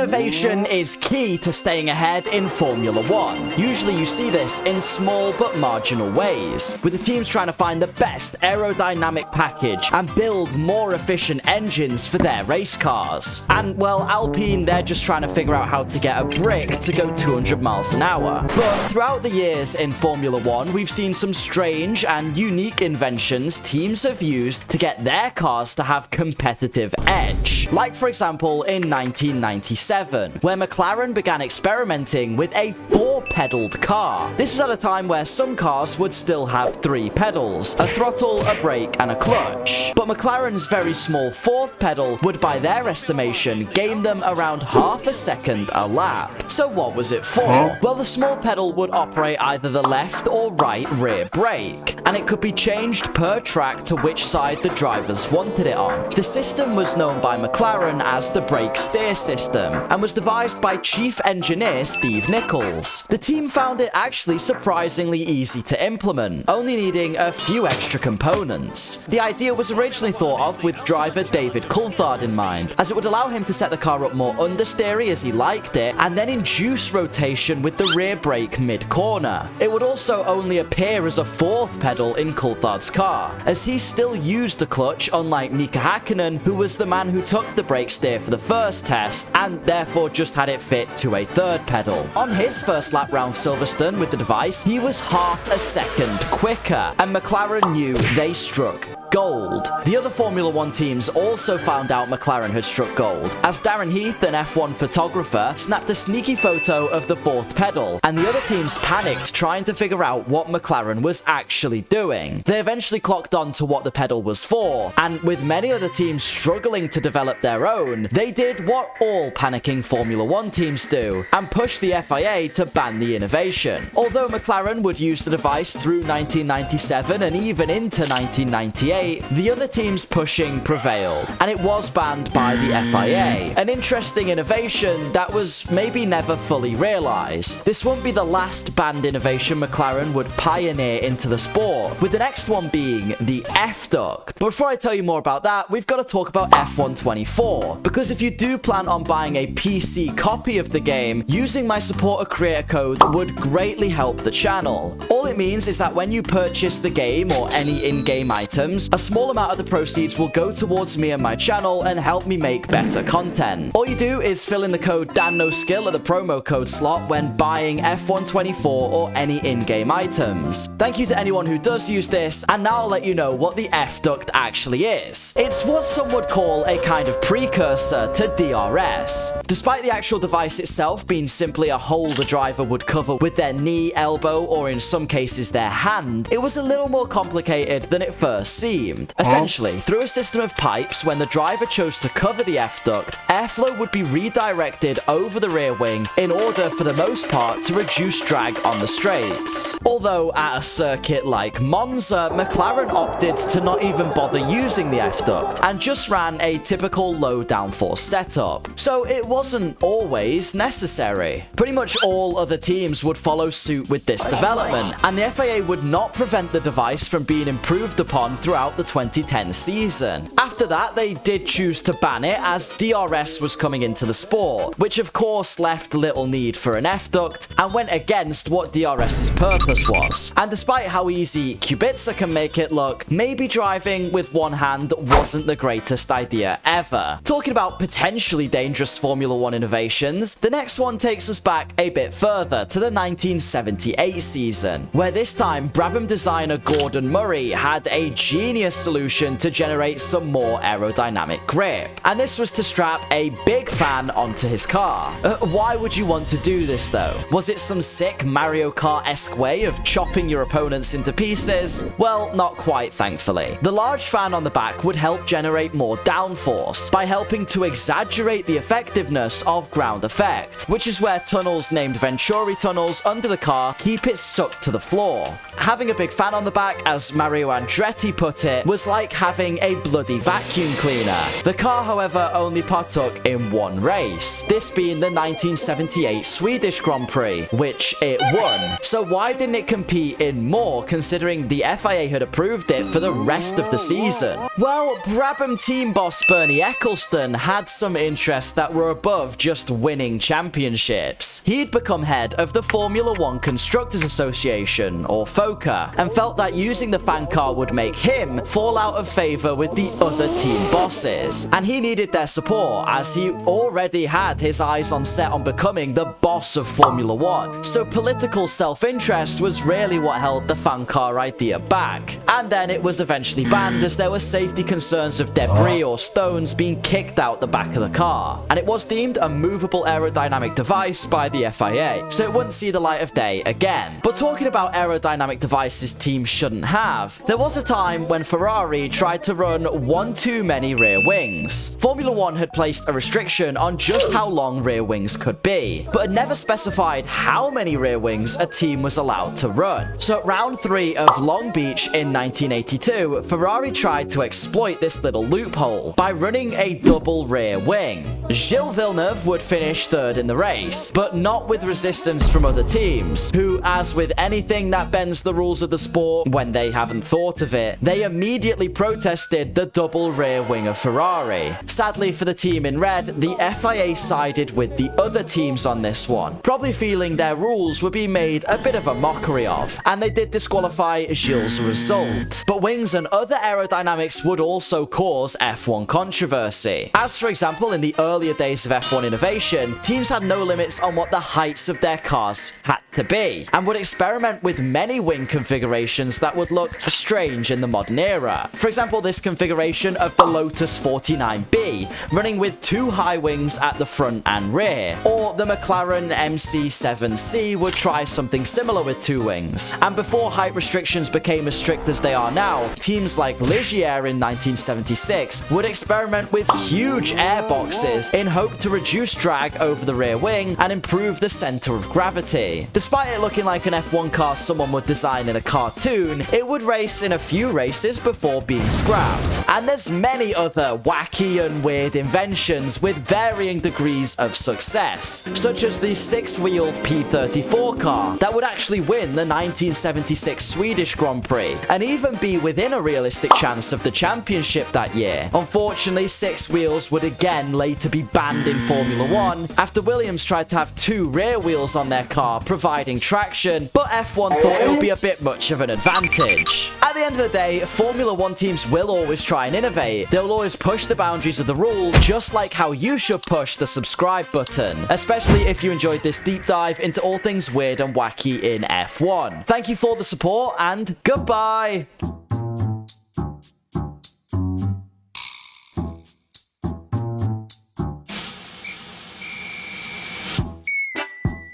Innovation is key to staying ahead in Formula 1. Usually you see this in small but marginal ways, with the teams trying to find the best aerodynamic package and build more efficient engines for their race cars. And well, Alpine, they're just trying to figure out how to get a brick to go 200 miles an hour. But throughout the years in Formula 1, we've seen some strange and unique inventions teams have used to get their cars to have competitive edge. Like for example in 1997, where McLaren began experimenting with a 4-pedaled car. This was at a time where some cars would still have 3 pedals, a throttle, a brake, and a clutch. But McLaren's very small 4th pedal would, by their estimation, gain them around half a second a lap. So what was it for? Well, the small pedal would operate either the left or right rear brake, and it could be changed per track to which side the drivers wanted it on. The system was known by McLaren as the brake steer system, and was devised by chief engineer Steve Nichols. The team found it actually surprisingly easy to implement, only needing a few extra components. The idea was originally thought of with driver David Coulthard in mind, as it would allow him to set the car up more understeery as he liked it, and then induce rotation with the rear brake mid-corner. It would also only appear as a 4th pedal in Coulthard's car, as he still used the clutch, unlike Mika Hakkinen, who was the man who took the brake steer for the first test, and therefore just had it fit to a 3rd pedal. On his first lap round Silverstone with the device, he was half a second quicker, and McLaren knew they struck gold. The other Formula 1 teams also found out McLaren had struck gold, as Darren Heath, an F1 photographer, snapped a sneaky photo of the 4th pedal, and the other teams panicked trying to figure out what McLaren was actually doing. They eventually clocked on to what the pedal was for, and with many other teams struggling to develop their own, they did what all panicking Formula 1 teams do, and pushed the FIA to ban the innovation. Although McLaren would use the device through 1997 and even into 1998, the other teams pushing prevailed, and it was banned by the FIA. An interesting innovation that was maybe never fully realised. This won't be the last banned innovation McLaren would pioneer into the sport, with the next one being the F-duct. But before I tell you more about that, we've got to talk about F1 24, because if you do plan on buying a PC copy of the game, using my supporter creator code would greatly help the channel. All it means is that when you purchase the game or any in-game items, a small amount of the proceeds will go towards me and my channel and help me make better content. All you do is fill in the code DanNoSkill at the promo code slot when buying F1 24 or any in-game items. Thank you to anyone who does use this, and now I'll let you know what the F-duct actually is. It's what some would call a kind of precursor to DRS. Despite the actual device itself being simply a hole the driver would cover with their knee, elbow, or in some cases their hand, it was a little more complicated than it first seemed. Essentially, through a system of pipes, when the driver chose to cover the F-duct, airflow would be redirected over the rear wing in order, for the most part, to reduce drag on the straights. Although at a circuit like Monza, McLaren opted to not even bother using the F-duct and just ran a typical low downforce setup. So it wasn't always necessary. Pretty much all other teams would follow suit with this development, and the FIA would not prevent the device from being improved upon throughout the 2010 season. After that, they did choose to ban it as DRS was coming into the sport, which of course left little need for an F-duct and went against what DRS's purpose was. And despite how easy Kubica can make it look, maybe driving with one hand wasn't the greatest idea ever. Talking about potentially dangerous Formula 1 innovations, the next one takes us back a bit further to the 1978 season, where this time Brabham designer Gordon Murray had a genius solution to generate some more aerodynamic grip, and this was to strap a big fan onto his car. Why would you want to do this though? Was it some sick Mario Kart-esque way of chopping your opponents into pieces? Well, not quite, thankfully. The large fan on the back would help generate more downforce by helping to exaggerate the effectiveness of ground effect, which is where tunnels named Venturi tunnels under the car keep it sucked to the floor. Having a big fan on the back, as Mario Andretti put put it, was like having a bloody vacuum cleaner. The car, however, only partook in one race, this being the 1978 Swedish Grand Prix, which it won. So why didn't it compete in more, considering the FIA had approved it for the rest of the season? Well, Brabham team boss Bernie Eccleston had some interests that were above just winning championships. He'd become head of the Formula One Constructors Association, or FOCA, and felt that using the fan car would make him fall out of favour with the other team bosses, and he needed their support as he already had his eyes set on becoming the boss of Formula One. So political self-interest was really what held the fan car idea back, and then it was eventually banned as there were safety concerns of debris or stones being kicked out the back of the car, and it was deemed a movable aerodynamic device by the FIA, so it wouldn't see the light of day again. But talking about aerodynamic devices teams shouldn't have, there was a time when Ferrari tried to run one too many rear wings. Formula One had placed a restriction on just how long rear wings could be, but had never specified how many rear wings a team was allowed to run. So at round 3 of Long Beach in 1982, Ferrari tried to exploit this little loophole by running a double rear wing. Gilles Villeneuve would finish 3rd in the race, but not with resistance from other teams, who, as with anything that bends the rules of the sport when they haven't thought of it, they immediately protested the double rear wing of Ferrari. Sadly for the team in red, the FIA sided with the other teams on this one, probably feeling their rules were being made a bit of a mockery of, and they did disqualify Gilles' result. But wings and other aerodynamics would also cause F1 controversy, as for example in the earlier days of F1 innovation, teams had no limits on what the heights of their cars had to be, and would experiment with many wing configurations that would look strange in the modern era. For example, this configuration of the Lotus 49B, running with 2 high wings at the front and rear, or the McLaren MC7C would try something similar with 2 wings. And before height restrictions became as strict as they are now, teams like Ligier in 1976 would experiment with huge air boxes in hope to reduce drag over the rear wing and improve the center of gravity. Despite it looking like an F1 car someone would design in a cartoon, it would race in a few races before being scrapped. And there's many other wacky and weird inventions with varying degrees of success, such as the 6-wheeled P34 car that would actually win the 1976 Swedish Grand Prix and even be within a realistic chance of the championship that year. Unfortunately, 6 wheels would again later be banned in Formula One after Williams tried to have 2 rear wheels on their car providing traction, but F1 thought it would be a bit much of an advantage. At the end of the day, Formula One teams will always try and innovate. They'll always push the boundaries of the rule, just like how you should push the subscribe button, especially if you enjoyed this deep dive into all things weird and wacky in F1. Thank you for the support, and goodbye!